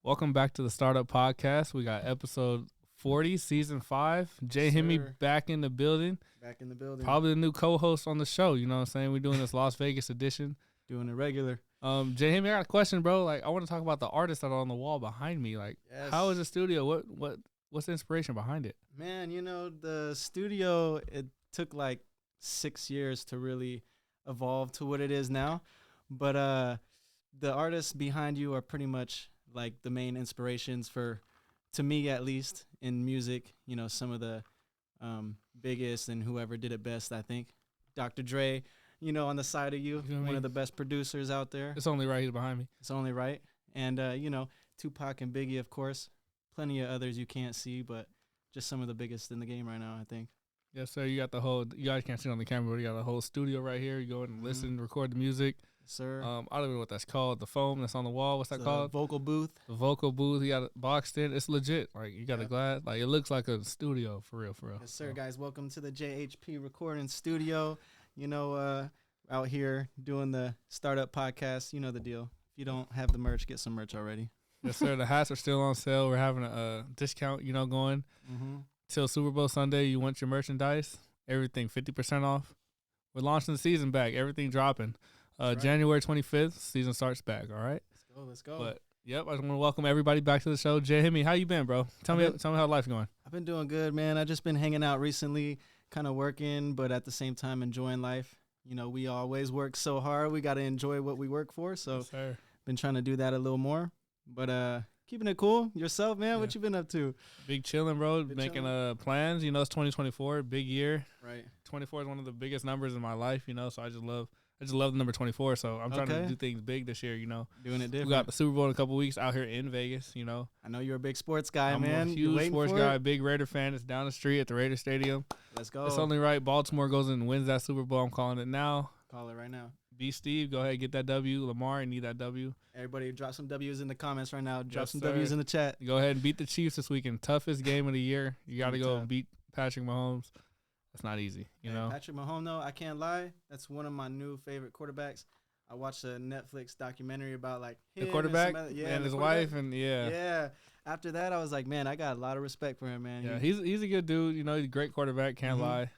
Welcome back to the Startup Podcast. We got episode 40, season 5. Jay Himmy back in the building. Back in the building. Probably the new co-host on the show. You know what I'm saying? We're doing this Las Vegas edition. Doing it regular. Jay Himmy, I got a question, bro. Like, I want to talk about the artists that are on the wall behind me. Like, How is the studio? What's the inspiration behind it? Man, the studio, it took like 6 years to really evolve to what it is now. But the artists behind you are pretty much like the main inspirations to me at least, in music. Some of the biggest and whoever did it best, I think. Dr. Dre, on the side of you, one of the best producers out there. It's only right. He's behind me. It's only right. And, Tupac and Biggie, of course. Plenty of others you can't see, but just some of the biggest in the game right now, I think. Yes, sir. You got you guys can't see it on the camera, but you got the whole studio right here. You go and listen, record the music. Sir. I don't know what that's called. The foam that's on the wall. What's that called? Vocal booth. The vocal booth. You got it boxed in. It's legit. Like, you got a glass. Like, it looks like a studio for real. Yes, sir, guys. Welcome to the JHP recording studio. Out here doing the startup podcast. You know the deal. If you don't have the merch, get some merch already. Yes, sir. The hats are still on sale. We're having a discount, going till Super Bowl Sunday. You want your merchandise? Everything 50% off. We're launching the season back. Everything dropping. Right. January 25th, season starts back. All right. Let's go. But yep, I just want to welcome everybody back to the show. Jay Himmy, how you been, bro? Tell me how life's going. I've been doing good, man. I just been hanging out recently, kind of working, but at the same time enjoying life. We always work so hard. We got to enjoy what we work for. So, yes, been trying to do that a little more. But keeping it cool. Yourself, man. Yeah. What you been up to? Big chilling, bro. Making plans. It's 2024, big year. Right. 24 is one of the biggest numbers in my life. So I just love the number 24. So I'm trying to do things big this year. Doing it different. We got the Super Bowl in a couple weeks out here in Vegas. I know you're a big sports guy, man. I'm a huge sports guy. Big Raider fan. It's down the street at the Raider Stadium. Let's go. It's only right. Baltimore goes and wins that Super Bowl. I'm calling it now. Call it right now. B. Steve, go ahead, get that W. Lamar, you need that W. Everybody drop some W's in the comments right now. Drop some W's in the chat. Go ahead and beat the Chiefs this weekend. Toughest game of the year. You got to go and beat Patrick Mahomes. That's not easy, know. Patrick Mahomes, though, I can't lie. That's one of my new favorite quarterbacks. I watched a Netflix documentary about him the quarterback and his wife, and yeah. After that, I was like, man, I got a lot of respect for him, man. Yeah, he's a good dude. He's a great quarterback. Can't lie.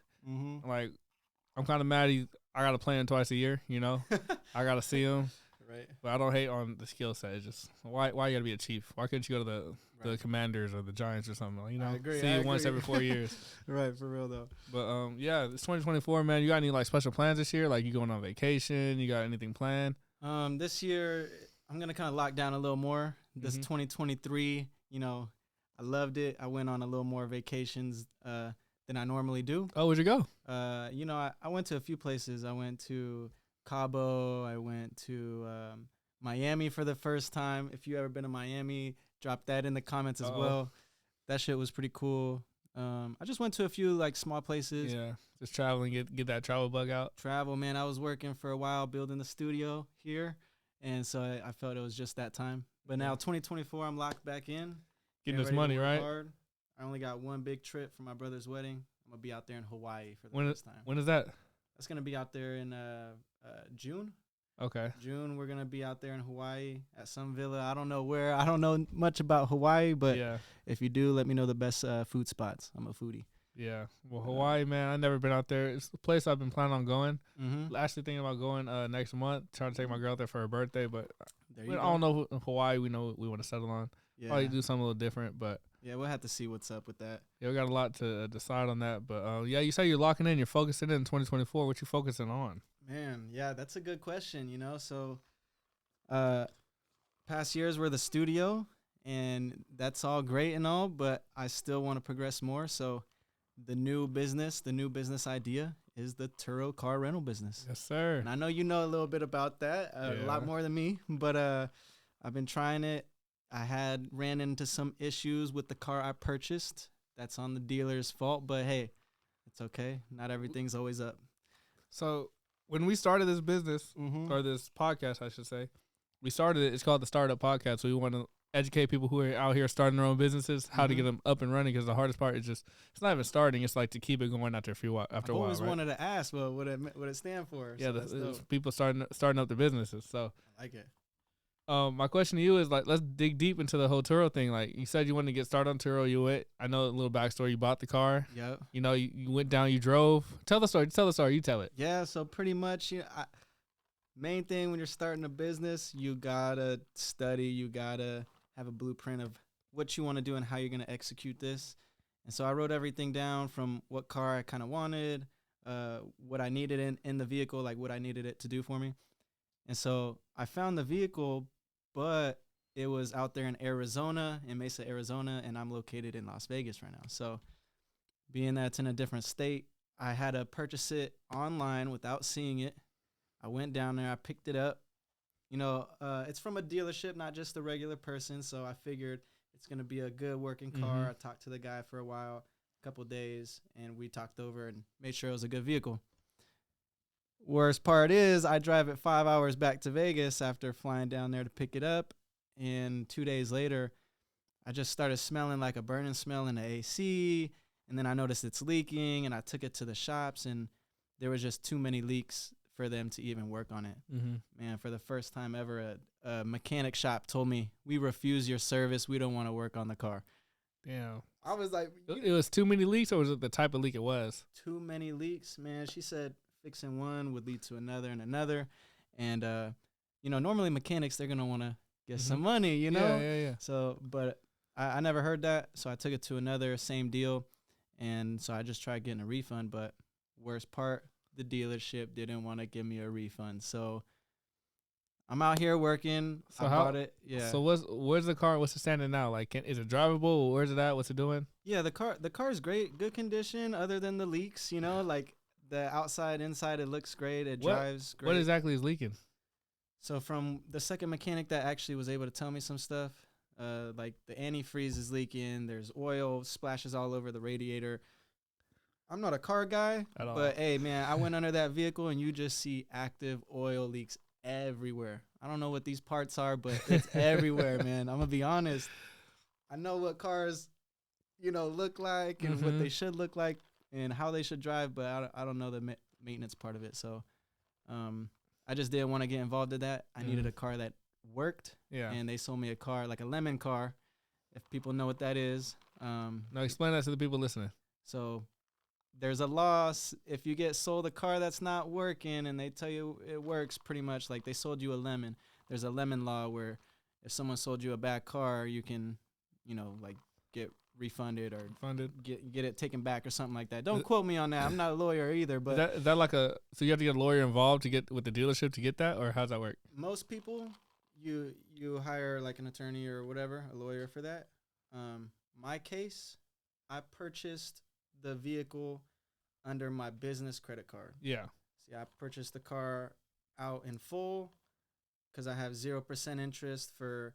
Like, I'm kind of mad I got to play him twice a year, I got to see him. Right. But I don't hate on the skill set. It's just, why you got to be a Chief? Why couldn't you go to the Commanders or the Giants or something? I agree. See you once every 4 years. Right, for real, though. But, it's 2024, man. You got any, special plans this year? Like, you going on vacation? You got anything planned? This year, I'm going to kind of lock down a little more. This 2023, I loved it. I went on a little more vacations than I normally do. Oh, where'd you go? I went to a few places. I went to Cabo. I went to Miami for the first time. If you ever been to Miami, drop that in the comments as well. That shit was pretty cool. I just went to a few small places. Yeah, just traveling, get that travel bug out. Travel, man. I was working for a while building the studio here, and so I felt it was just that time. But now 2024, I'm locked back in. Getting this money, right? Hard. I only got one big trip for my brother's wedding. I'm going to be out there in Hawaii for the first time. When is that? That's going to be out there in June. Okay. June, we're going to be out there in Hawaii at some villa. I don't know where. I don't know much about Hawaii, but if you do, let me know the best food spots. I'm a foodie. Yeah. Well, Hawaii, man, I've never been out there. It's a place I've been planning on going. Actually thinking about going next month, trying to take my girl out there for her birthday, but I don't know Hawaii we want to settle on. Yeah. Probably do something a little different, but yeah, we'll have to see what's up with that. Yeah, we got a lot to decide on that. But, you say you're locking in. You're focusing in 2024. What you focusing on? Man, yeah, that's a good question, So past years were the studio, and that's all great and all, but I still want to progress more. So the new business idea is the Turo car rental business. Yes, sir. And I know you know a little bit about that, a lot more than me, but I've been trying it. I ran into some issues with the car I purchased. That's on the dealer's fault, but hey, it's okay. Not everything's always up. So when we started this business, or this podcast, I should say, we started it. It's called the Startup Podcast. So we want to educate people who are out here starting their own businesses, how to get them up and running. Because the hardest part is it's not even starting. It's to keep it going after a while. I always wanted to ask, what it stand for. Yeah, so people starting up their businesses. So I like it. My question to you is like, let's dig deep into the whole Turo thing. Like you said, you wanted to get started on Turo. You went. I know a little backstory. You bought the car. Yep. You know, you went down. You drove. Tell the story. Tell the story. You tell it. Yeah. So pretty much, main thing when you're starting a business, you gotta study. You gotta have a blueprint of what you want to do and how you're gonna execute this. And so I wrote everything down from what car I kind of wanted, what I needed in the vehicle, like what I needed it to do for me. And so I found the vehicle, but it was out there in Arizona, in Mesa, Arizona, and I'm located in Las Vegas right now. So being that it's in a different state, I had to purchase it online without seeing it. I went down there, I picked it up. You know, it's from a dealership, not just a regular person. So I figured it's going to be a good working car. I talked to the guy for a while, a couple days, and we talked over and made sure it was a good vehicle. Worst part is I drive it 5 hours back to Vegas after flying down there to pick it up. And 2 days later, I just started smelling like a burning smell in the AC. And then I noticed it's leaking, and I took it to the shops, and there was just too many leaks for them to even work on it. Man, for the first time ever, a mechanic shop told me, we refuse your service. We don't want to work on the car. Damn. I was like, it was too many leaks, or was it the type of leak it was? Too many leaks, man. She said fixing one would lead to another and another. And, normally mechanics, they're going to want to get some money, you know? Yeah. So, but I never heard that. So I took it to another, same deal. And so I just tried getting a refund. But worst part, the dealership didn't want to give me a refund. So I'm out here working. So I bought it. Yeah. So where's the car? What's it standing now? Like, is it drivable? Where's it at? What's it doing? Yeah, the car is great, good condition. Other than the leaks, like the outside, inside, it looks great. It drives great. What exactly is leaking? So from the second mechanic that actually was able to tell me some stuff, like the antifreeze is leaking. There's oil splashes all over the radiator. I'm not a car guy, but hey, man, I went under that vehicle and you just see active oil leaks everywhere. I don't know what these parts are, but it's everywhere, man. I'm gonna be honest. I know what cars, look like and what they should look like and how they should drive, but I don't know the maintenance part of it. So, I just didn't want to get involved in that. I needed a car that worked. Yeah. And they sold me a car, like a lemon car, if people know what that is. Now explain that to the people listening. So there's a loss if you get sold a car that's not working and they tell you it works, pretty much like they sold you a lemon. There's a lemon law where if someone sold you a bad car, you can, like get refunded or get it taken back or something like that. Don't quote me on that. I'm not a lawyer either, but is that like so you have to get a lawyer involved to get with the dealership to get that, or how's that work? Most people, you hire like an attorney or whatever, a lawyer for that. My case, I purchased the vehicle under my business credit card. Yeah. See, I purchased the car out in full because I have 0% interest for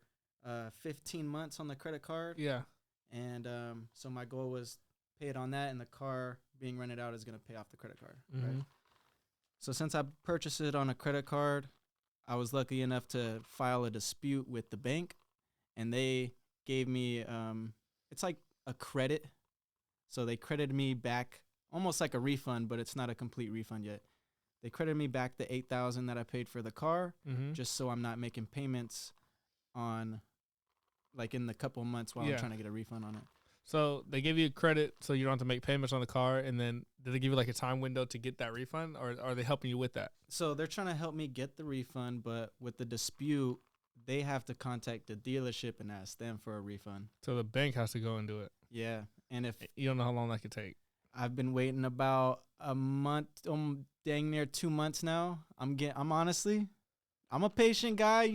15 months on the credit card. Yeah. And so my goal was pay it on that, and the car being rented out is going to pay off the credit card. Right? So since I purchased it on a credit card, I was lucky enough to file a dispute with the bank, and they gave me it's like a credit. So they credited me back almost like a refund, but it's not a complete refund yet. They credited me back the $8,000 that I paid for the car, just so I'm not making payments on, like, in the couple of months while I'm trying to get a refund on it. So they give you credit so you don't have to make payments on the car, and then did they give you like a time window to get that refund, or are they helping you with that? So they're trying to help me get the refund, but with the dispute, they have to contact the dealership and ask them for a refund. So the bank has to go and do it. Yeah, and if you don't know how long that could take. I've been waiting about a month, dang near 2 months now. I'm a patient guy,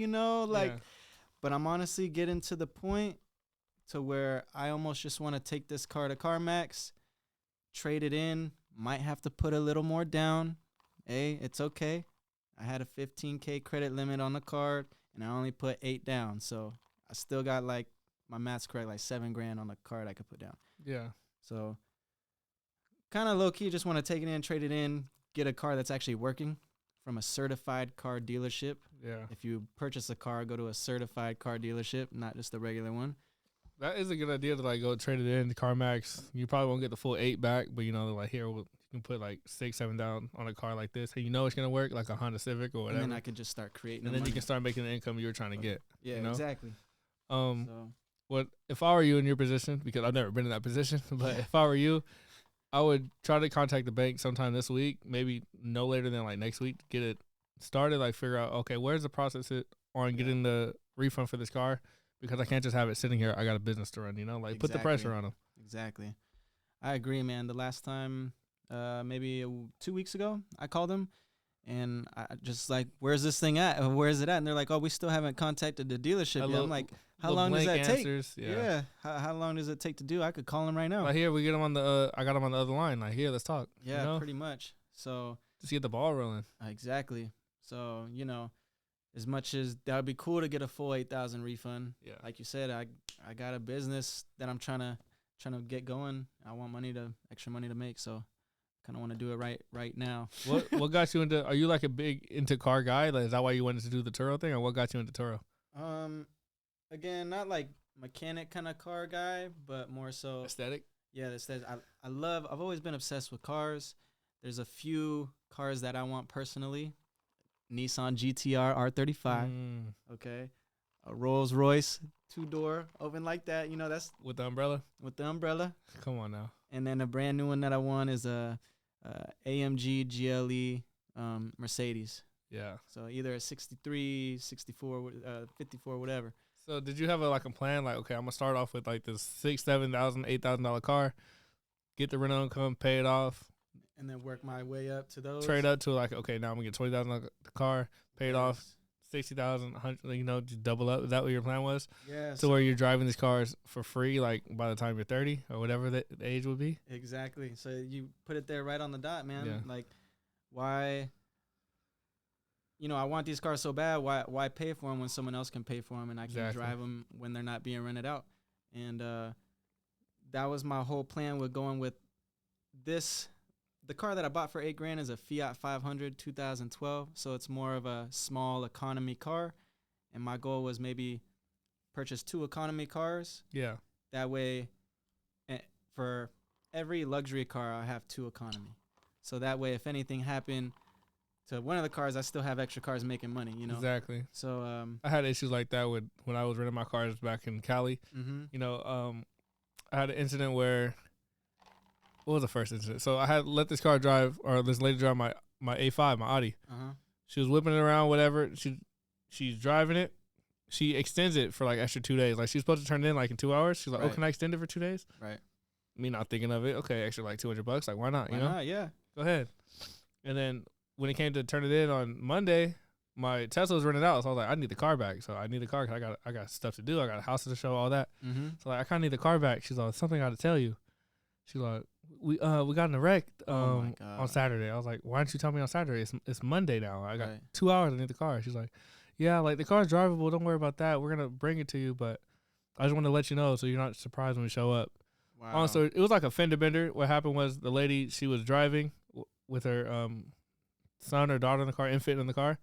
but I'm honestly getting to the point to where I almost just want to take this car to CarMax, trade it in, might have to put a little more down. Hey, it's okay. I had a $15K credit limit on the card, and I only put $8 down. So I still got, like, my math's correct, like $7,000 on the card I could put down. Yeah. So kind of low key, just want to take it in, trade it in, get a car that's actually working from a certified car dealership. Yeah. If you purchase a car, go to a certified car dealership, not just a regular one. That is a good idea to like go trade it in to CarMax. You probably won't get the full $8 back, but they're like, here, we'll You can put like 6-7 down on a car like this, and you know it's gonna work, like a Honda Civic or whatever. And then I can just start creating. And then you can start making the income you were trying to get. Yeah, you know? exactly. So So what if I were you in your position? Because I've never been in that position, but if I were you, I would try to contact the bank sometime this week, maybe no later than like next week, to get it started. Like figure out, okay, where's the process on getting the refund for this car? Because I can't just have it sitting here. I got a business to run, you know. Like put the pressure on them. Exactly. I agree, man. The last time, maybe 2 weeks ago, I called them, and I just like, where's this thing at? Where is it at? And they're like, oh, we still haven't contacted the dealership yet. I'm like, how long does that take? Yeah. How long does it take to do? I could call them right now. Right here, we get them on the. I got them on the other line. Like here, let's talk. Yeah, you know? pretty much. So just get the ball rolling. Exactly. So as much as that would be cool to get a full 8,000 refund. Yeah. Like you said, I got a business that I'm trying to get going. I want extra money to make, so kind of want to do it right now. What got you into? Are you like a big into car guy? Like, is that why you wanted to do the Turo thing, or what got you into Turo? Again, not like mechanic kind of car guy, but more so aesthetic. Yeah, the aesthetic. I've always been obsessed with cars. There's a few cars that I want personally. Nissan GTR R35. Okay. A Rolls Royce 2-door open like that. That's with the umbrella. Come on now. And then a brand new one that I want is a AMG GLE Mercedes. Yeah. So either a 63, 64, 54, whatever. So did you have a plan? Like, okay, I'm gonna start off with like this $6,000, $7,000, $8,000 car, get the rental income, pay it off, and then work my way up to those. Trade up to like, okay, now I'm gonna get $20,000 the car, pay it off, 60,000, 100. Just double up. Is that what your plan was? Yeah. So where you're driving these cars for free, like by the time you're 30 or whatever the age would be. Exactly. So you put it there right on the dot, man. Yeah. Like, why? I want these cars so bad. Why pay for them when someone else can pay for them and I can drive them when they're not being rented out? And that was my whole plan with going with this. The car that I bought for $8,000 is a Fiat 500 2012, so it's more of a small economy car. And my goal was maybe purchase 2 economy cars. Yeah. That way, for every luxury car, I have 2 economy. So that way, if anything happened to one of the cars, I still have extra cars making money. Exactly. So I had issues like that when I was renting my cars back in Cali. Mm-hmm. I had an incident where. What was the first incident? So I had let this car drive, or this lady drive my A5, my Audi. Uh-huh. She was whipping it around, whatever. She's driving it. She extends it for like extra 2 days. Like she's supposed to turn it in like in 2 hours. She's like, "Oh, can I extend it for 2 days?" Right. Me not thinking of it. Okay, extra like $200. Like why not? Why not? Yeah. Go ahead. And then when it came to turn it in on Monday, my Tesla was running out. So I was like, I need the car back. So I need the car because I got stuff to do. I got a house to show, all that. Mm-hmm. So like I kind of need the car back. She's like, something I got to tell you. She's like, we got in a wreck on Saturday. I was like, why didn't you tell me on Saturday? It's Monday now. I got 2 hours. I need the car. She's like, yeah, like the car's drivable. Don't worry about that. We're gonna bring it to you, but I just want to let you know so you're not surprised when we show up. Wow. So it was like a fender bender. What happened was the lady, she was driving with her son or daughter in the car, infant in the car,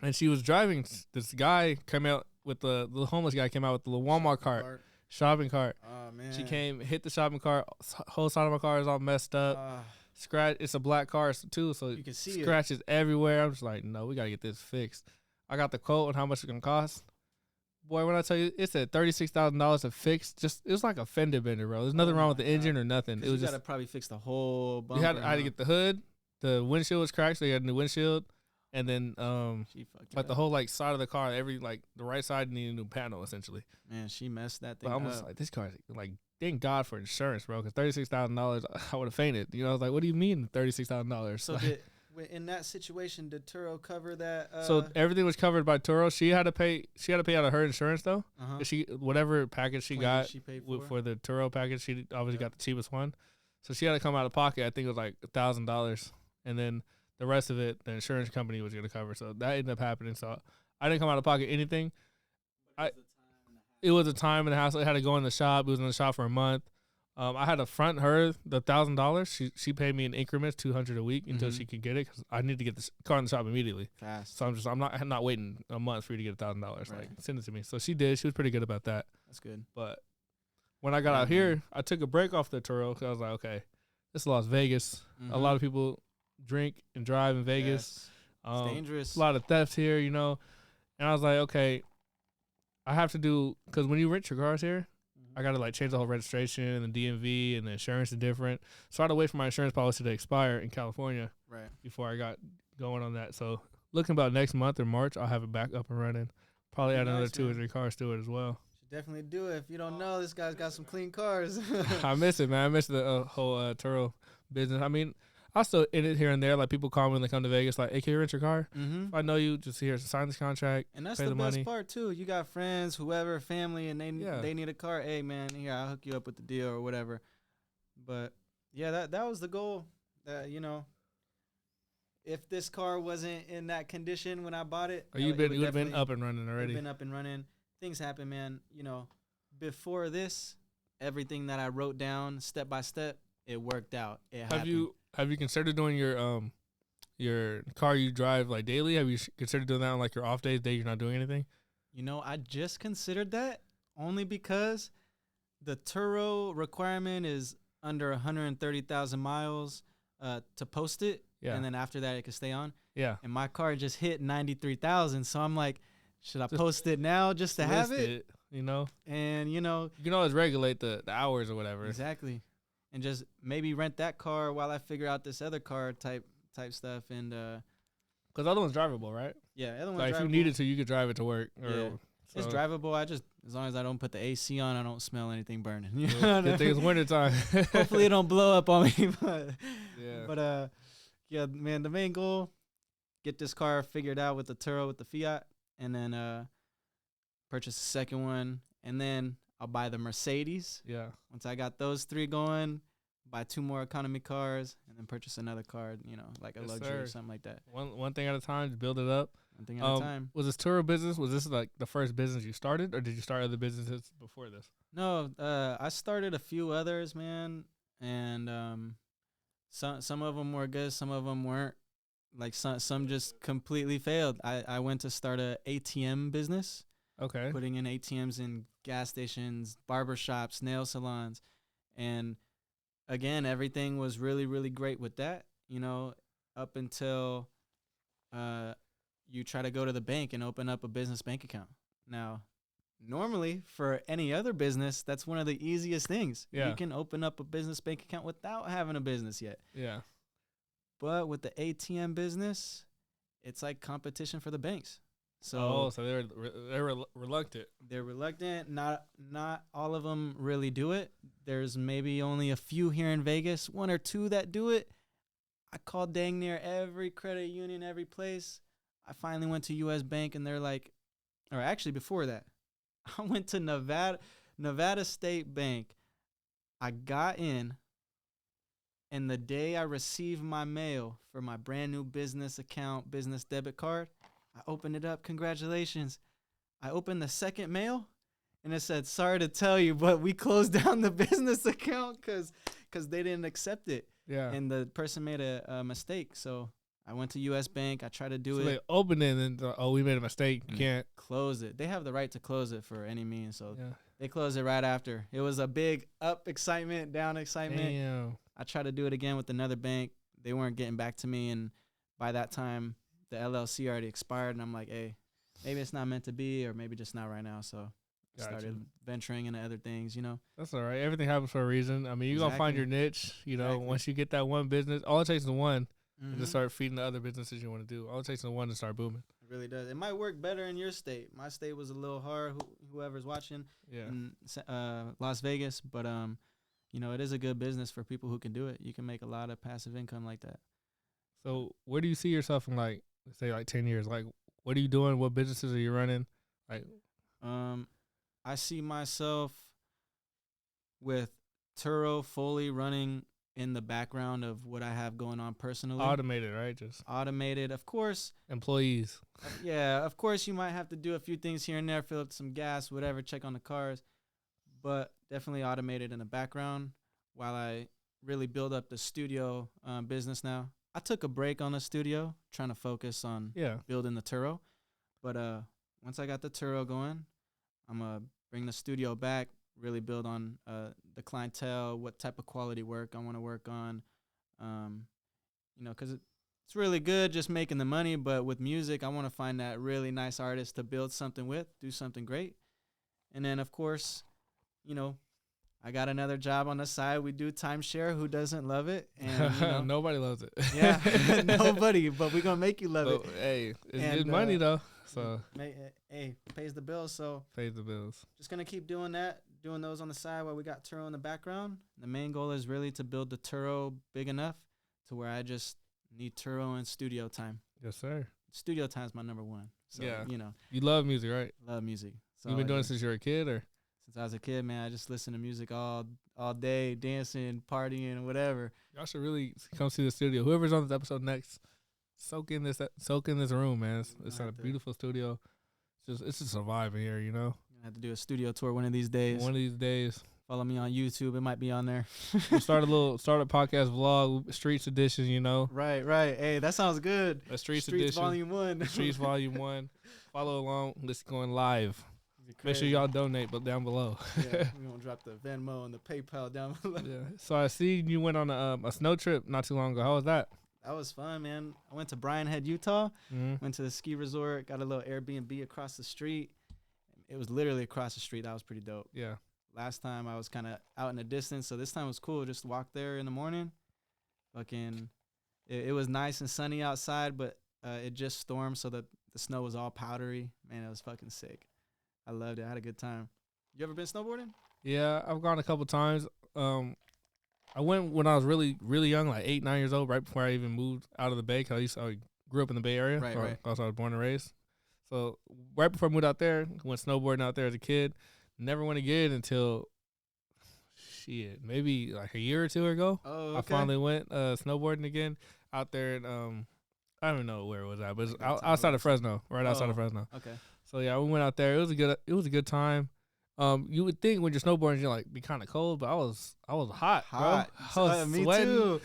and she was driving. This guy came out with the homeless guy came out with the Walmart cart. Shopping cart. Oh man. She came, hit the shopping cart. Whole side of my car is all messed up. Scratch. It's a black car too, so you can see scratches everywhere. I'm just like, no, we gotta get this fixed. I got the quote on how much it's gonna cost. Boy, when I tell you, it's at $36,000 to fix. Just it was like a fender bender, bro. There's nothing wrong with the engine or nothing. It was just gotta probably fix the whole bumper. I had to get the hood. The windshield was cracked, so you had a new windshield. And then like the whole like side of the car, every like the right side needed a new panel essentially. Man, she messed that thing up. But I'm just like, this car is like, thank God for insurance, bro. Because $36,000, I would have fainted. I was like, what do you mean $36,000? So in that situation, did Turo cover that? So everything was covered by Turo. She had to pay out of her insurance though. She whatever package she got for the Turo package, she obviously got the cheapest one. So she had to come out of pocket. I think it was like $1,000, and then the rest of it, the insurance company was going to cover. So that ended up happening. So I didn't come out of pocket anything. It was a time and a half. So I had to go in the shop. It was in the shop for a month. I had to front her the $1,000. She paid me in increments, $200 a week until she could get it because I need to get the car in the shop immediately. Fast. So I'm not waiting a month for you to get $1,000. Right. Like send it to me. So she did. She was pretty good about that. That's good. But when I got out here, I took a break off the Turo because I was like, okay, it's Las Vegas. A lot of people drink and drive in Vegas. Yes. It's dangerous. A lot of theft here, you know. And I was like, okay, I have to do, because when you rent your cars here, I got to like change the whole registration and the DMV and the insurance is different. So I had to wait for my insurance policy to expire in California before I got going on that. So looking about next month or March, I'll have it back up and running. Probably add another 2 or 3 cars to it as well. Should definitely do it. If you don't know, this guy's got some clean cars. I miss it, man. I miss the whole Turo business. I mean, I still in it here and there. Like people call me when they come to Vegas, like, "Hey, can you rent your car?" If I know you, just here, sign this contract. And that's pay the best money. part too. You got friends, whoever, family, and they need a car. Hey, man, here, I'll hook you up with the deal or whatever. But yeah, that was the goal. That, you know, if this car wasn't in that condition when I bought it, you would have been up and running already. Been up and running. Things happen, man. You know, before this, everything that I wrote down step by step, it worked out. It happened. Have you considered doing your car you drive like daily? Have you considered doing that on like your off days, day you're not doing anything? You know, I just considered that only because the Turo requirement is under 130,000 miles to post it. Yeah. And then after that, it can stay on. Yeah. And my car just hit 93,000. So I'm like, should I post it now just to have it? You know? And, you know. You can always regulate the hours or whatever. Exactly. And just maybe rent that car while I figure out this other car type stuff. And because the other one's drivable, right? Yeah, the other one's like drivable. If you needed to, you could drive it to work. Yeah. It's drivable. As long as I don't put the AC on, I don't smell anything burning. You know what I mean? Good thing it's wintertime. Hopefully it don't blow up on me. But yeah, man, the main goal, get this car figured out with the Turo, with the Fiat, and then purchase a second one, and then I'll buy the Mercedes. Yeah. Once I got those 3 going, buy 2 more economy cars, and then purchase another car, you know, like a luxury or something like that. One thing at a time, just build it up. One thing at a time. Was this Turo business, was this like the first business you started, or did you start other businesses before this? No, I started a few others, man, and some of them were good, some of them weren't. Like some just completely failed. I went to start a ATM business. Okay. Putting in ATMs in gas stations, barbershops, nail salons. And again, everything was really, really great with that, you know, up until you try to go to the bank and open up a business bank account. Now, normally for any other business, that's one of the easiest things. Yeah. You can open up a business bank account without having a business yet. Yeah. But with the ATM business, it's like competition for the banks. So they're reluctant. They're reluctant. Not all of them really do it. There's maybe only a few here in Vegas, 1 or 2 that do it. I called dang near every credit union, every place. I finally went to U.S. Bank, and they're like, or actually before that, I went to Nevada State Bank. I got in, and the day I received my mail for my brand new business account, business debit card, I opened it up. Congratulations. I opened the second mail, and it said, sorry to tell you, but we closed down the business account because they didn't accept it. Yeah. And the person made a mistake. So I went to U.S. Bank. I tried to do it. So they opened it and we made a mistake. You can't close it. They have the right to close it for any means. So they closed it right after. It was a big up excitement, down excitement. Damn. I tried to do it again with another bank. They weren't getting back to me. And by that time, the LLC already expired, and I'm like, hey, maybe it's not meant to be, or maybe just not right now. So I started venturing into other things, you know. That's all right. Everything happens for a reason. I mean, you're going to find your niche, you know. Once you get that one business, all it takes is one and to start feeding the other businesses you want to do. All it takes is one to start booming. It really does. It might work better in your state. My state was a little hard, whoever's watching in Las Vegas. But, you know, it is a good business for people who can do it. You can make a lot of passive income like that. So where do you see yourself in, like, say, like 10 years? Like, what are you doing? What businesses are you running? Like, I see myself with Turo fully running in the background of what I have going on personally. Automated, right? Just automated, of course. Employees. Yeah, of course you might have to do a few things here and there, fill up some gas, whatever, check on the cars, but definitely automated in the background while I really build up the studio business now. I took a break on the studio, trying to focus on building the Turo. But once I got the Turo going, I'm going to bring the studio back, really build on the clientele, what type of quality work I want to work on. You know, because it's really good just making the money, but with music, I want to find that really nice artist to build something with, do something great. And then, of course, you know, I got another job on the side. We do timeshare. Who doesn't love it? And you know, Nobody loves it. yeah, nobody. But we're gonna make you love it. Hey, it's good money though. So hey, pays the bills. So pays the bills. Just gonna keep doing that, doing those on the side while we got Turo in the background. The main goal is really to build the Turo big enough to where I just need Turo and studio time. Yes, sir. Studio time is my number one. So, yeah, you know, you love music, right? Love music. So You've been doing it since you were a kid, or? Since I was a kid, man, I just listen to music all day, dancing, partying, whatever. Y'all should really come see the studio. Whoever's on this episode next, soak in this room, man. It's a beautiful studio. It's just a vibe in here, you know. I have to do a studio tour one of these days. One of these days. Follow me on YouTube. It might be on there. We'll start a podcast vlog, Streets Edition, you know. Right. Hey, that sounds good. A Streets Edition. Volume 1. Streets Volume 1. Follow along. Let's going live. Make sure y'all donate, but down below. Yeah, we're going to drop the Venmo and the PayPal down below. Yeah. So I see you went on a snow trip not too long ago. How was that? That was fun, man. I went to Bryan Head, Utah. Mm-hmm. Went to the ski resort. Got a little Airbnb across the street. It was literally across the street. That was pretty dope. Yeah. Last time I was kind of out in the distance, so this time was cool. Just walk there in the morning. It was nice and sunny outside, but it just stormed, so the snow was all powdery. Man, it was fucking sick. I loved it. I had a good time. You ever been snowboarding? Yeah, I've gone a couple times. I went when I was really, really young, like 8, 9 years old, right before I even moved out of the Bay. Cause I grew up in the Bay Area. Right. Also, I was born and raised. So right before I moved out there, went snowboarding out there as a kid. Never went again until maybe like a year or two ago. Oh, okay. I finally went snowboarding again out there. And I don't even know where it was at, but it was outside of Fresno, outside of Fresno. Okay. So yeah, we went out there. It was a good time. You would think when you're snowboarding, you're like be kind of cold, but I was hot. Bro. I was me sweating. too,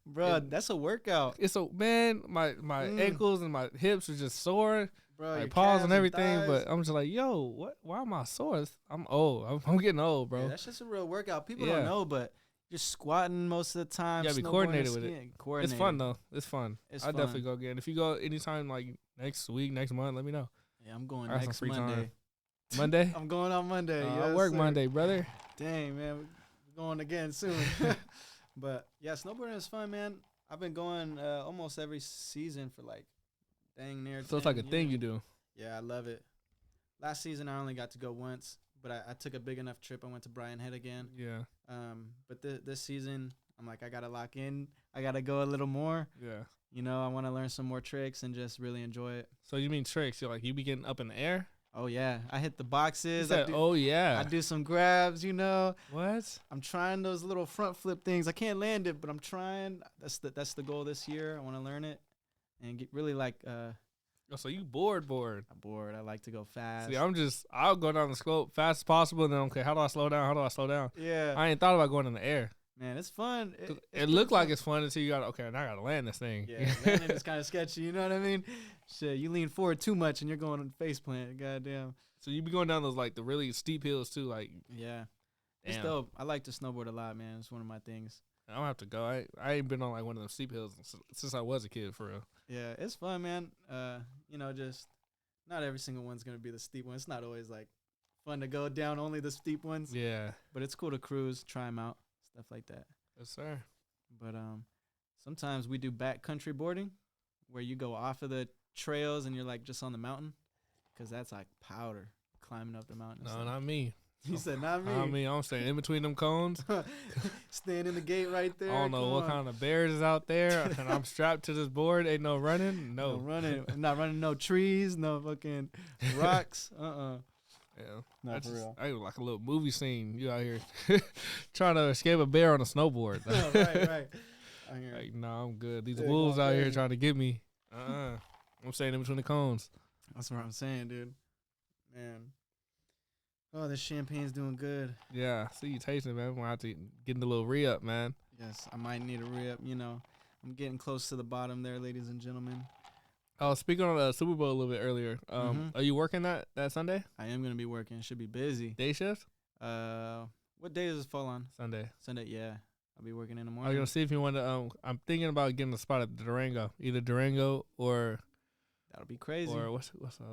bro. That's a workout. It's my ankles and my hips are just sore. Bro, like paws and everything, but I'm just like, yo, what? Why am I sore? I'm old. I'm getting old, bro. Yeah, that's just a real workout. People don't know, but you're squatting most of the time. You gotta be coordinated with it. It's fun though. It's fun. I'll definitely go again. If you go anytime, like next week, next month, let me know. Yeah, I'm going next Monday. Time. Monday? I'm going on Monday. I work Monday, brother. Dang, man, we're going again soon. But yeah, snowboarding is fun, man. I've been going almost every season for like dang near. So it's like a thing you do. Yeah, I love it. Last season I only got to go once, but I took a big enough trip. I went to Bryan Head again. Yeah. But this season I'm like I gotta lock in. I gotta go a little more. Yeah. You know, I want to learn some more tricks and just really enjoy it. So you mean tricks? You're like you be getting up in the air? Oh yeah, I hit the boxes. I do some grabs. You know. What? I'm trying those little front flip things. I can't land it, but I'm trying. That's the goal this year. I want to learn it and get really like. So you bored? I'm bored. I like to go fast. See, I'll go down the slope fast as possible, and then okay, how do I slow down? Yeah. I ain't thought about going in the air. Man, it's fun. It looked like it's fun until you got now I gotta land this thing. Yeah, landing is kind of sketchy. You know what I mean? Shit, you lean forward too much and you're going on face plant. Goddamn. So you be going down those like the really steep hills too, like. Yeah. Damn. It's dope. I like to snowboard a lot, man. It's one of my things. I don't have to go. I ain't been on like one of them steep hills since I was a kid, for real. Yeah, it's fun, man. You know, just not every single one's gonna be the steep one. It's not always like fun to go down only the steep ones. Yeah. But it's cool to cruise, try them out, stuff like that. Yes, sir. But sometimes we do backcountry boarding, where you go off of the trails and you're like just on the mountain, because that's like powder climbing up the mountain. No, not me. He said, not me. I mean, I'm staying in between them cones. Staying in the gate right there. I don't know what kind of bears is out there, and I'm strapped to this board. Ain't no running. No running. I'm not running no trees, no fucking rocks. Yeah, not for real. I like a little movie scene. You out here trying to escape a bear on a snowboard. Right. Like, no, I'm good. These wolves out here trying to get me. I'm staying in between the cones. That's what I'm saying, dude. Man. Oh, this champagne's doing good. Yeah, see you tasting, man. We'll have to get a little re-up, man. Yes, I might need a re-up. You know, I'm getting close to the bottom there, ladies and gentlemen. Oh, speaking on the Super Bowl a little bit earlier, are you working that Sunday? I am going to be working. Should be busy. Day shift? What day does this fall on? Sunday. Sunday, yeah. I'll be working in the I was morning. gonna see if you want to. I'm thinking about getting a spot at the Durango, either Durango or That'll be crazy. Or what's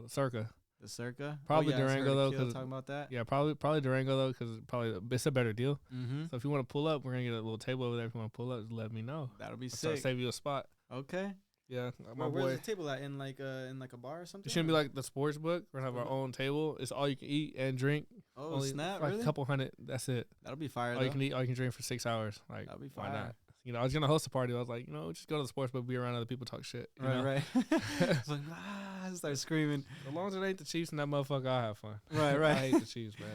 Circa. The Circa. Probably I just Durango heard though. Akil Cause talking about that. yeah, probably Durango though, because it's a better deal. Mm-hmm. So if you want to pull up, we're gonna get a little table over there. If you want to pull up, just let me know. That'll be So sick. save you a spot. Okay. Yeah, my Where's boy. the table at? In like a bar or something? It shouldn't be like the sports book. We're gonna have our own table. It's all you can eat and drink. Oh, Only snap! like Really? a couple hundred. That's it. That'll be fire. All you can eat, all you can drink for 6 hours. Like That'll be why fire. not? You know, I was gonna host a party. I was like, just go to the sports book, be around other people, talk shit. You know? Right. It's like start screaming. As long as it ain't the Chiefs and that motherfucker, I'll have fun. Right. I hate the Chiefs, man.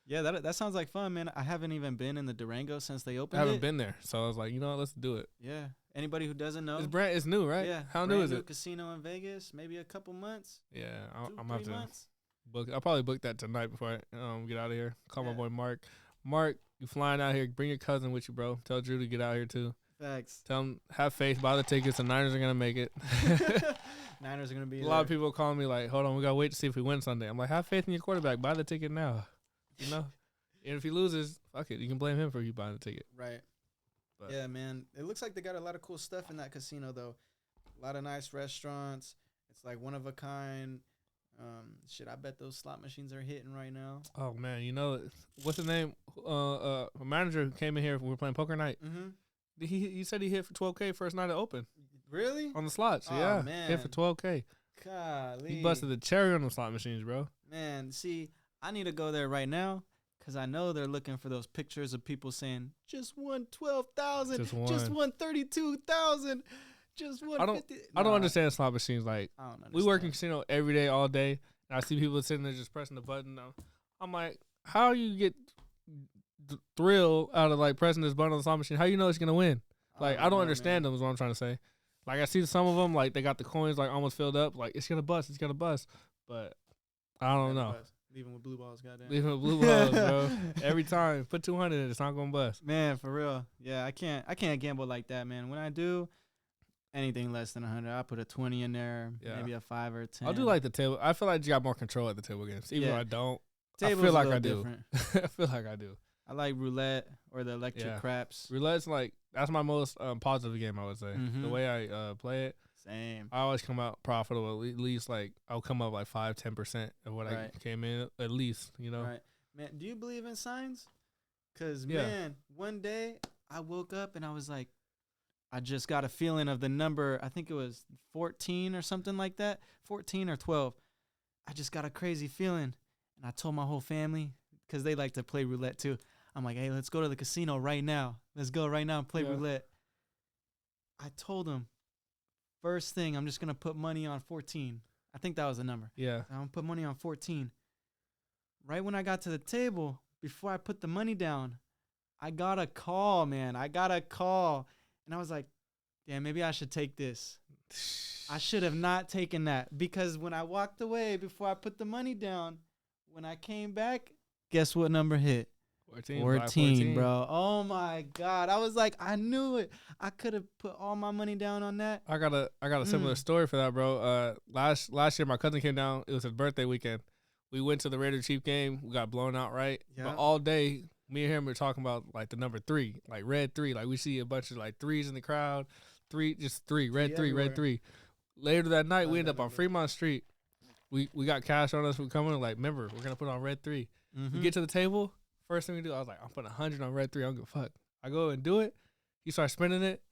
Yeah, that sounds like fun, man. I haven't even been in the Durango since they opened I haven't it. been there, so I was like, let's do it. Yeah. Anybody who doesn't know, It's new, right? yeah. How brand new is it? Casino in Vegas, maybe a couple months. Yeah, I'm 2, gonna have 3 to months. book. I'll probably book that tonight before I get out of here. Call my Yeah. boy Mark. Mark, you flying out here? Bring your cousin with you, bro. Tell Drew to get out here too. Facts. Tell him have faith, buy the tickets. The Niners are gonna make it. Niners are gonna be A lot of people calling me like, "Hold on, we gotta wait to see if we win Sunday." I'm like, "Have faith in your quarterback. Buy the ticket now." And if he loses, fuck it. You can blame him for you buying the ticket. Right. But Yeah, man. It looks like they got a lot of cool stuff in that casino, though. A lot of nice restaurants. It's like one of a kind. I bet those slot machines are hitting right now. Oh man, what's his name? A manager who came in here when we were playing poker night. Mm-hmm. He said he hit for $12K first night it open Really? on the slots. Oh, Yeah, man. hit for $12K. Golly. He busted the cherry on the slot machines, bro. Man, see, I need to go there right now because I know they're looking for those pictures of people saying, just won 12,000, just won 32,000, just won 50. I don't understand slot machines. Like, I don't understand. we work in casino every day, all day, and I see people sitting there just pressing the button. I'm like, how do you get thrill out of like pressing this button on the slot machine? How you know it's gonna win? Like, I don't understand them. Is what I'm trying to say. Like, I see some of them, like they got the coins like almost filled up. Like it's gonna bust, but I don't know. Leaving with blue balls, goddamn. Leaving with blue balls, bro. Every time, put 200 in, it's not gonna bust. Man, for real. Yeah, I can't gamble like that, man. When I do anything less than 100, I put a 20 in there, maybe a 5 or a 10. I'll do like the table. I feel like you got more control at the table games, even though I don't. Table's I feel like a I little do. different. I feel like I do. I like roulette or the electric craps. Roulette's like that's my most positive game, I would say. Mhm. The way I play it, Same. I always come out profitable. At least like I'll come up like 5-10% of what I came in at least. Right. Man, do you believe in signs? Cause Yeah. man, one day I woke up and I was like, I just got a feeling of the number. I think it was 14 or something like that. 14 or 12. I just got a crazy feeling, and I told my whole family because they like to play roulette too. I'm like, hey, let's go to the casino right now. Let's go right now and play roulette. I told them, first thing, I'm just going to put money on 14. I think that was the number. Yeah. I'm going to put money on 14. Right when I got to the table, before I put the money down, I got a call, man. I got a call. And I was like, damn, maybe I should take this. I should have not taken that because when I walked away before I put the money down, when I came back, guess what number hit? 14, bro. Oh my God. I was like, I knew it. I could have put all my money down on that. I got a similar story for that, bro. Last year my cousin came down. It was his birthday weekend. We went to the Raider Chief game. We got blown out, right? Yeah. But all day, me and him were talking about like the number 3, like red 3. Like we see a bunch of like 3s in the crowd. 3, just 3, red 3, red 3. Later that night, we ended up on Fremont Street. We got cash on us. We coming like, remember, we're gonna put on red 3. We get to the table. First thing we do, I was like, I'm putting 100 on red 3. I don't give a fuck. I go and do it. He starts spending it,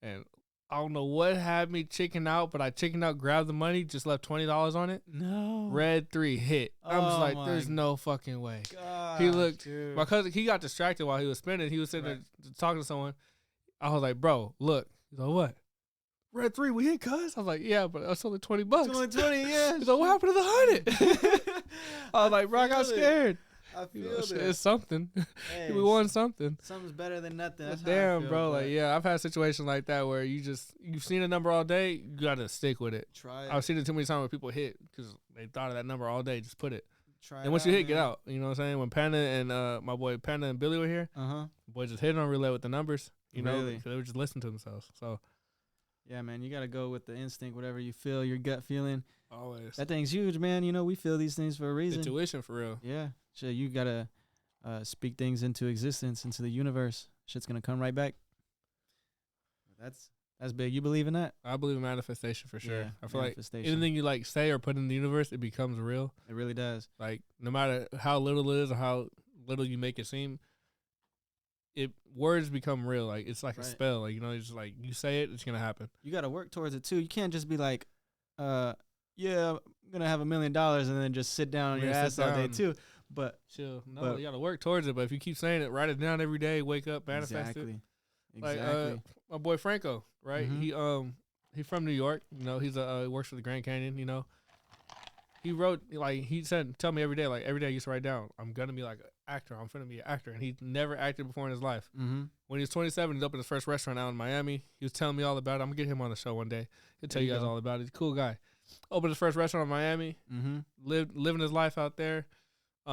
and I don't know what had me chicken out, but I chickened out, grabbed the money, just left $20 on it. No. Red 3 hit. I'm just like, there's no fucking way. God, He looked, dude. my cousin, he got distracted while he was spending. He was sitting there talking to someone. I was like, bro, look. He's like, what? Red 3, we hit, cuz? I was like, yeah, but that's only $20. It's only 20, yeah. He's like, what happened to the 100? I was like, bro, I got scared. I feel it. It's something. Hey, we won something. Something's better than nothing. That's Damn, how I feel, bro. Like, yeah, I've had situations like that where you've seen a number all day, you gotta stick with it. Try it. I've seen it too many times where people hit because they thought of that number all day. Just put it. Try And once you hit, man. get out. You know what I'm saying? When Panda and my boy Panda and Billy were here, boys just hit on roulette with the numbers. You know, Really? so they were just listening to themselves. So yeah, man, you gotta go with the instinct, whatever you feel, your gut feeling. always That thing's huge, man. You know, we feel these things for a reason. intuition for real. Yeah, so you gotta speak things into existence, into the universe. Shit's gonna come right back. That's big. You believe in that? I believe in manifestation for sure. Yeah, I feel like manifestation. anything you like say or put in the universe, it becomes real. It really does. Like no matter how little it is or how little you make it seem, words become real. Like it's like a Right. spell. Like it's just like you say it, it's gonna happen. You got to work towards it too. You can't just be like, yeah, I'm gonna have $1 million and then just sit down on your ass all day too. But chill. No, but- you gotta work towards it. But if you keep saying it, write it down every day. Wake up, manifest it. Like Exactly. my boy Franco, right? Mhm. He from New York. He's he works for the Grand Canyon. He wrote he said, tell me every day. Like every day I used to write down, I'm gonna be like an actor. I'm gonna be an actor, and he never acted before in his life. Mm-hmm. When he was 27, he's opened his first restaurant out in Miami. He was telling me all about it. I'm gonna get him on the show one day. He'll tell you guys all about it. He's a cool guy. Opened his first restaurant in Miami. Mm-hmm. Living his life out there.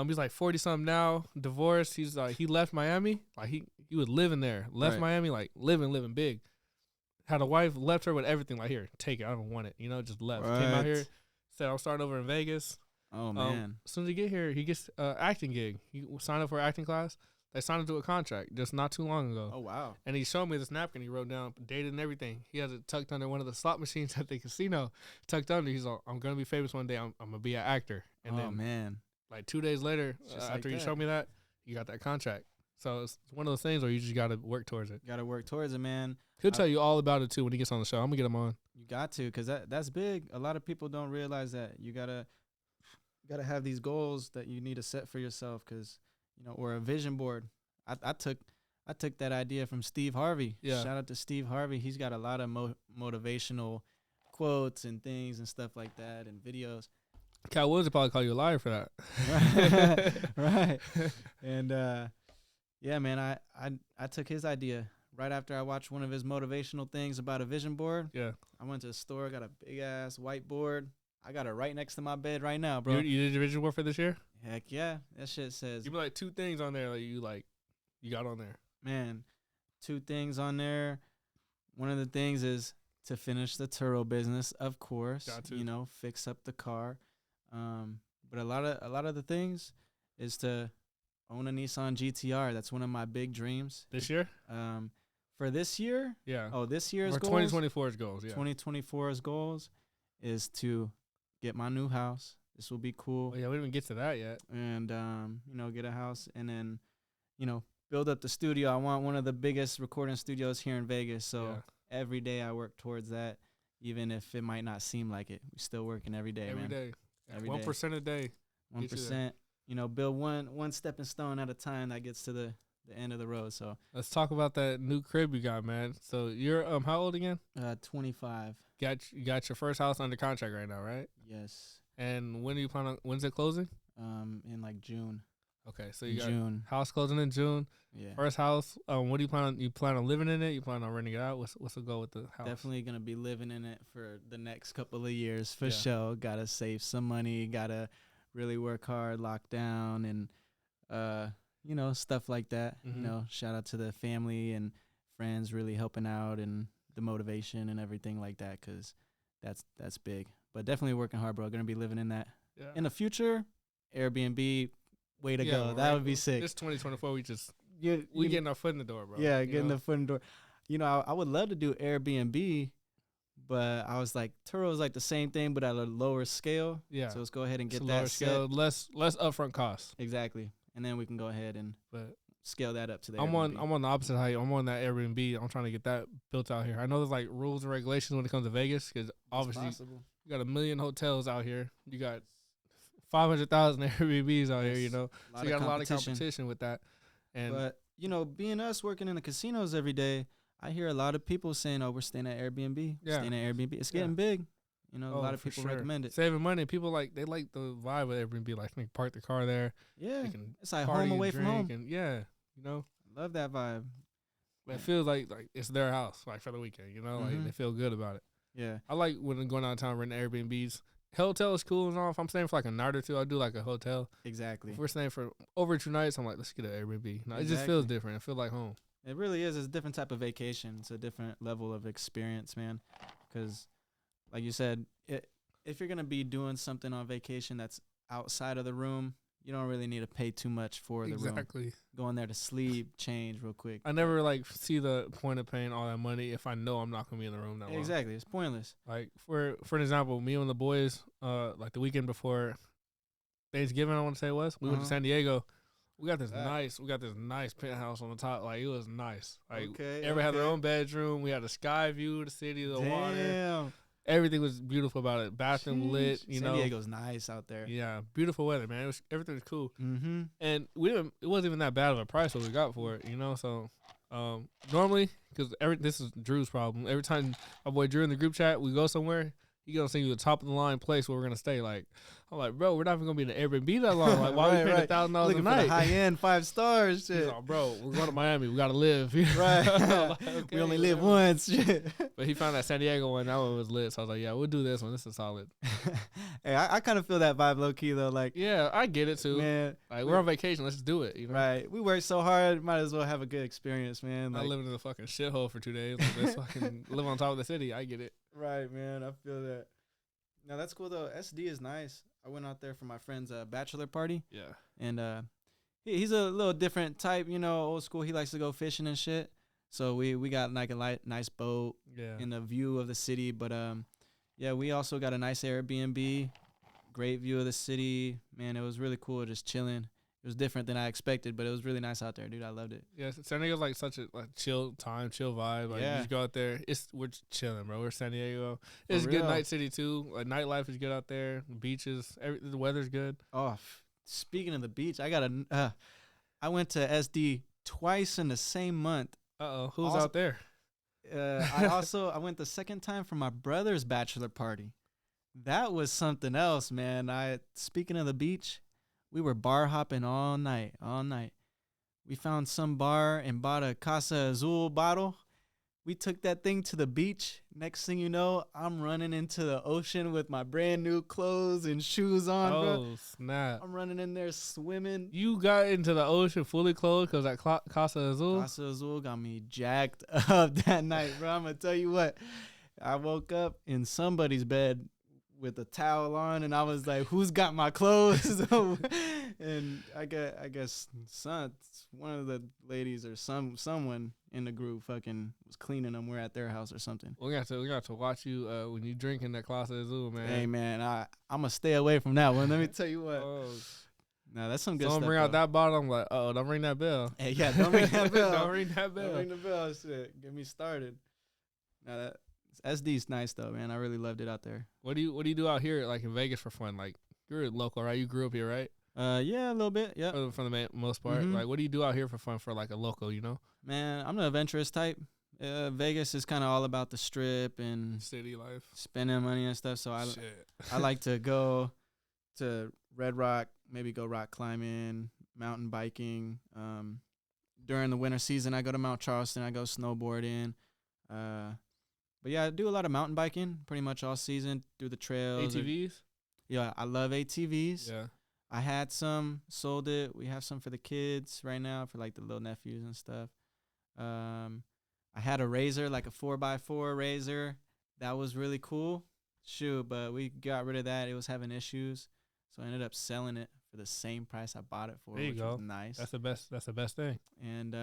He's like 40 something now, divorced. He's like he left Miami. Like he was living there. Left Right. Miami like living big. Had a wife, left her with everything. Like here, take it. I don't want it. Just left. Came out here, said I'll start over in Vegas. Oh man. As soon as he get here, he gets an acting gig. He signed up for an acting class. They signed him to a contract just not too long ago. Oh wow. And he showed me this napkin he wrote down, dated and everything. He has it tucked under one of the slot machines at the casino. Tucked under. He's like, I'm gonna be famous one day. I'm gonna be an actor. And then man. like 2 days later, after you showed me that, you got that contract. So it's one of those things where you just gotta work towards it. Got to work towards it, man. He'll tell you all about it too when he gets on the show. I'm gonna get him on. You got to, cause that's big. A lot of people don't realize that. You gotta have these goals that you need to set for yourself, cause or a vision board. I took that idea from Steve Harvey. Yeah. Shout out to Steve Harvey. He's got a lot of motivational quotes and things and stuff like that and videos. Cal Williams would probably call you a liar for that. Right. And yeah, man, I took his idea right after I watched one of his motivational things about a vision board. Yeah. I went to the store, got a big ass whiteboard. I got it right next to my bed right now, bro. You did your vision board for this year? Heck yeah. That shit says, You put like 2 things on there you got on there. man, 2 things on there. One of the things is to finish the Turo business, of course. Got to. Fix up the car. But a lot of the things is to own a Nissan GTR. That's one of my big dreams. This year? For this year? Yeah. Oh, this year's or goals? 2024's goals, yeah. 2024's goals is to get my new house. This will be cool. Oh, yeah, we didn't even get to that yet. And get a house and then, build up the studio. I want one of the biggest recording studios here in Vegas. So every day I work towards that, even if it might not seem like it. We're still working every day, Every man. day. Every 1% a day. 1%. Build one stepping stone at a time that gets to the end of the road. So Let's talk about that new crib you got, man. So you're how old again? 25. You got your first house under contract right now, right? Yes. And when do you plan on? When's it closing? In like June. Okay, so you got June. house closing in June. Yeah. First house. What do you plan on? You plan on living in it? You plan on renting it out? What's the goal with the house? Definitely gonna be living in it for the next couple of years for Yeah. sure. Gotta save some money. Gotta really work hard, lock down, and stuff like that. Mhm. Shout out to the family and friends really helping out and the motivation and everything like that, cause that's big. But definitely working hard, bro. Gonna be living in that. Yeah. In the future, Airbnb, way to Yeah, go. well, That right, would be well, sick. This 2024, we You getting our foot in the door, bro. Yeah, You getting know? the foot in the door. I would love to do Airbnb, but I was like, Turo is like the same thing, but at a lower scale. Yeah. So let's go ahead and It's get a that lower scale, less upfront costs. Exactly. And then we can go ahead and But scale that up to the I'm Airbnb. on the opposite height. I'm on that Airbnb. I'm trying to get that built out here. I know there's like rules and regulations when it comes to Vegas because obviously possible. you got 1 million hotels out here. You got 500,000 Airbnbs out here. So you got a lot of competition with that. And But being us working in the casinos every day, I hear a lot of people saying, "Oh, we're staying at Airbnb. Yeah. Staying at Airbnb. It's Yeah. getting big." A lot of for people sure. recommend it. Saving money. People they like the vibe of Airbnb. Like they can park the car there. Yeah, They can it's like party home and away from home. drink and yeah, Love that vibe. it feels like it's their house like for the weekend. Like Mhm. they feel good about it. Yeah, I like when I'm going out of town renting Airbnbs. Hotel is cool and all. If I'm staying for like a night or two, I'll do like a hotel. exactly. If we're staying for over 2 nights, I'm like, let's get an Airbnb. No, it just feels different. It feels like home. It really is. It's a different type of vacation. It's a different level of experience, man. Because, like you said, if you're gonna be doing something on vacation that's outside of the room, you don't really need to pay too much for the room. Exactly. Go in there to sleep, change real quick. I never like see the point of paying all that money if I know I'm not gonna be in the room that long. Exactly, it's pointless. Like for an example, me and the boys, like the weekend before Thanksgiving, I want to say it was, we went to San Diego. We got this nice penthouse on the top. Like it was nice. Like everybody had their own bedroom. We had a sky view, the city, the water. Everything was beautiful about it. Bathroom lit, you know. San Diego's nice out there. Yeah, beautiful weather, man. Everything was cool. Mm-hmm. And it wasn't even that bad of a price what we got for it, you know. So normally, because this is Drew's problem. Every time my boy Drew in the group chat, we go somewhere, he gonna send you the top of the line place where we're gonna stay. Like I'm like, bro, we're not even gonna be in the Airbnb that long. Like, why we paying $1,000 a night? For the high end 5 stars shit. He's like, bro, we're going to Miami. We gotta live. Right. Like, okay, we only live once. Shit. But he found that San Diego one. That one was lit. So I was like, yeah, we'll do this one. This is solid. Hey, I kind of feel that vibe low key though. Like, yeah, I get it too. Man, like we're on vacation. Let's do it. You know? Right. We work so hard. Might as well have a good experience, man. Like, I living in a fucking shithole for 2 days. Like, let's fucking live on top of the city. I get it. Right, man. I feel that. No, that's cool though. SD is nice. I went out there for my friend's bachelor party. Yeah. And he's a little different type, you know, old school. He likes to go fishing and shit. So we got like a nice boat in the view of the city. But yeah, we also got a nice Airbnb, great view of the city. Man, it was really cool just chilling. It was different than I expected, but it was really nice out there, dude. I loved it. Yeah, San Diego's like such a chill time, chill vibe. Like you just go out there. We're just chilling, bro. We're San Diego. It's a good night city too. Like nightlife is good out there. Beaches, the weather's good. Oh, speaking of the beach, I went to SD twice in the same month. Who's out there? I went the second time for my brother's bachelor party. That was something else, man. Speaking of the beach, we were bar hopping all night. We found some bar and bought a Casa Azul bottle. We took that thing to the beach. Next thing you know, I'm running into the ocean with my brand new clothes and shoes on, bro. Oh, snap. I'm running in there swimming. You got into the ocean fully clothed because that Casa Azul? Casa Azul got me jacked up that night, bro. I'm going to tell you what. I woke up in somebody's bed with a towel on, and I was like, who's got my clothes? And I guess one of the ladies or someone in the group fucking was cleaning them. We're at their house or something. We got to watch you when you drink in that Casa Azul, man. Hey, man, I'm going to stay away from that one. Let me tell you what. No, that's some good stuff. Don't bring out that bottle. I'm like, don't ring that bell. Hey, yeah, don't ring that bell. Don't ring that bell. Don't ring the bell. Shit, get me started. Now that SD's nice though, man. I really loved it out there. What do you do out here, like in Vegas, for fun? Like you're local, right? You grew up here, right? Yeah, a little bit. Yeah, for the most part. Like, what do you do out here for fun for like a local? You know, man, I'm the adventurous type. Vegas is kind of all about the strip and city life, spending money and stuff. So I like to go to Red Rock, maybe go rock climbing, mountain biking. During the winter season, I go to Mount Charleston. I go snowboarding. But yeah, I do a lot of mountain biking pretty much all season through the trails. ATVs? Yeah, I love ATVs. Yeah. I had some, sold it. We have some for the kids right now for like the little nephews and stuff. I had a Razor, like a 4x4 Razor. That was really cool. Shoot, but we got rid of that. It was having issues. So I ended up selling it for the same price I bought it for, which was nice. That's the best thing. And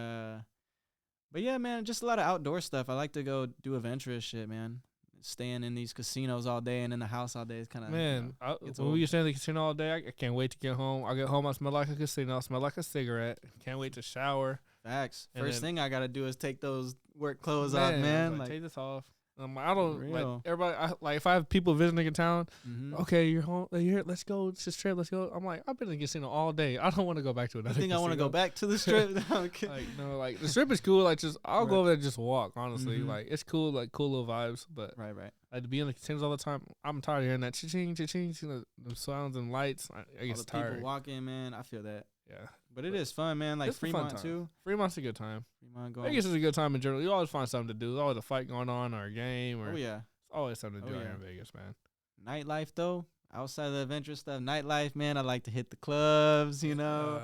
but yeah, man, just a lot of outdoor stuff. I like to go do adventurous shit, man. Staying in these casinos all day and in the house all day is kind of, man. When we stay in the casino all day, I can't wait to get home. I get home, I smell like a casino, I smell like a cigarette. Can't wait to shower. Facts. First thing I gotta do is take those work clothes off, man. Like, take this off. I don't like everybody. If I have people visiting in town, okay, you're home. Here, let's go. It's just trip. Let's go. I'm like, I've been in the casino all day. I don't want to go back to another. I think I want to go back to the strip. Okay. Like the strip is cool. Like I'll go over there and just walk. Honestly, like it's cool. Like cool little vibes. But right. Like to be in the casinos all the time, I'm tired of hearing that cha-ching, cha-ching, the sounds and lights. I get tired. People walking, man. I feel that. Yeah. But it is fun, man. Like Fremont too. Fremont's a good time. Vegas is a good time in general. You always find something to do. There's always a fight going on or a game. Or it's always something to do here in Vegas, man. Nightlife though, outside of the adventure stuff, nightlife, man. I like to hit the clubs. You know,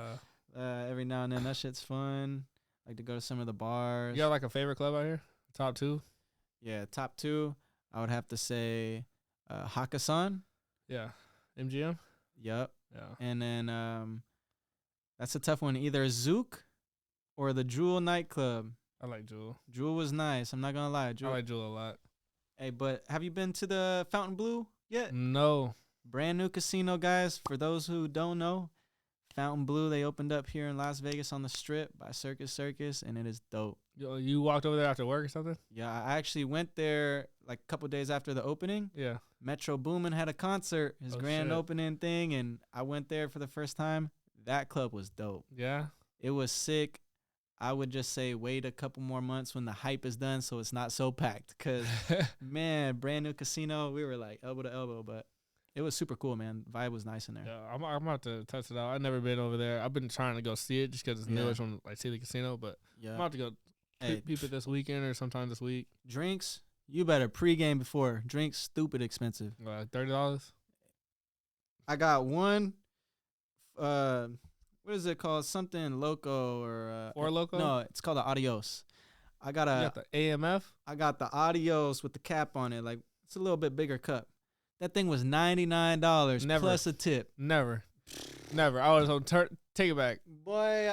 every now and then that shit's fun. Like to go to some of the bars. You got like a favorite club out here? Top 2? Yeah, top 2. I would have to say Hakkasan. Yeah. MGM? Yep. Yeah. And then that's a tough one. Either Zook or the Jewel nightclub. I like Jewel. Jewel was nice. I'm not gonna lie. Jewel. I like Jewel a lot. Hey, but have you been to the Fountain Blue yet? No. Brand new casino, guys. For those who don't know, Fountain Blue, they opened up here in Las Vegas on the Strip by Circus, and it is dope. Yo, you walked over there after work or something? Yeah, I actually went there like a couple days after the opening. Yeah. Metro Boomin had a concert, his grand opening thing, and I went there for the first time. That club was dope. Yeah. It was sick. I would just say wait a couple more months when the hype is done so it's not so packed. Because, man, brand new casino, we were like elbow to elbow, but it was super cool, man. Vibe was nice in there. Yeah, I'm about to test it out. I've never been over there. I've been trying to go see it just because it's new. I just want to see the casino, but I'm about to go peep it this weekend or sometime this week. Drinks, you better pregame before. Drinks, stupid expensive. $30? I got one. What is it called? Something Loco or Four Loco? No, it's called the Adios. I got You got the AMF? I got the Adios with the cap on it. Like it's a little bit bigger cup. That thing was $99 plus a tip. Never. I was on take it back. Boy,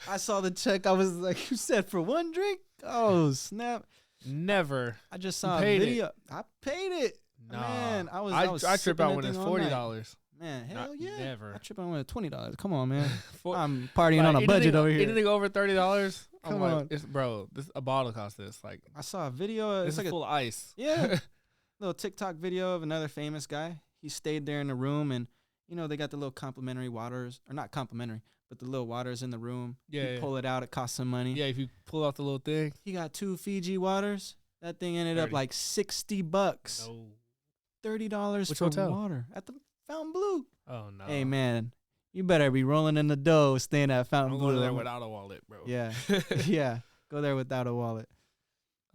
I saw the check. I was like, you said for one drink? Oh, snap. Never. I just saw a video. I paid it. Nah. Man, I trip out when it's $40. Man, hell yeah. Never. I trip out when it's $20. Come on, man. I'm partying on a budget over here. Anything over $30? Come on. Bro, a bottle costs this. Like, I saw a video. It's like full of ice. Yeah. Little TikTok video of another famous guy. He stayed there in the room, and, you know, they got the little complimentary waters. Or not complimentary, but the little waters in the room. Yeah. You pull it out, it costs some money. Yeah, if you pull out the little thing. He got 2 Fiji waters. That thing ended up like $60. No. $30 Which for hotel? water at the Fountain Blue. Oh, no. Hey, man, you better be rolling in the dough staying at Fountain I'm Blue. going there without a wallet, bro. Yeah. Yeah. Go there without a wallet.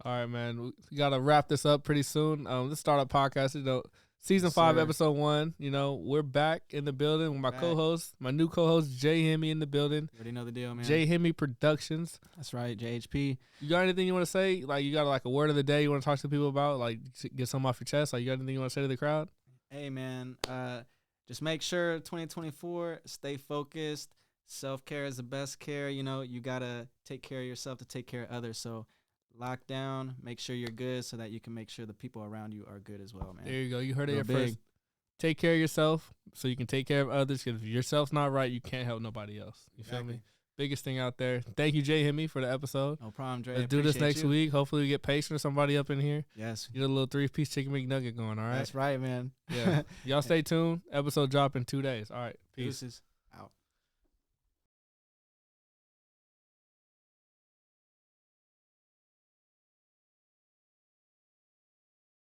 All right, man. We got to wrap this up pretty soon. Let's start our podcast. You know, season 5, episode 1. You know, we're back in the building with my co-host, my new co-host, Jay Himmy in the building. You already know the deal, man. Jay Himmy Productions. That's right, JHP. You got anything you want to say? Like, you got like a word of the day you want to talk to people about? Like, get something off your chest? Like, you got anything you want to say to the crowd? Hey, man. Just make sure 2024, stay focused. Self-care is the best care. You know, you got to take care of yourself to take care of others. So lock down, make sure you're good so that you can make sure the people around you are good as well, man. There you go. You heard it here first. Take care of yourself so you can take care of others, because if yourself's not right, you can't help nobody else. You feel me? Biggest thing out there. Thank you, Jay Himmy, for the episode. No problem, Dre. Let's do this next week. Hopefully we get Patient or somebody up in here. Yes. Get a little 3-piece chicken McNugget going, all right? That's right, man. Yeah. Y'all stay tuned. Episode drop in 2 days. All right. Peace. Deuces.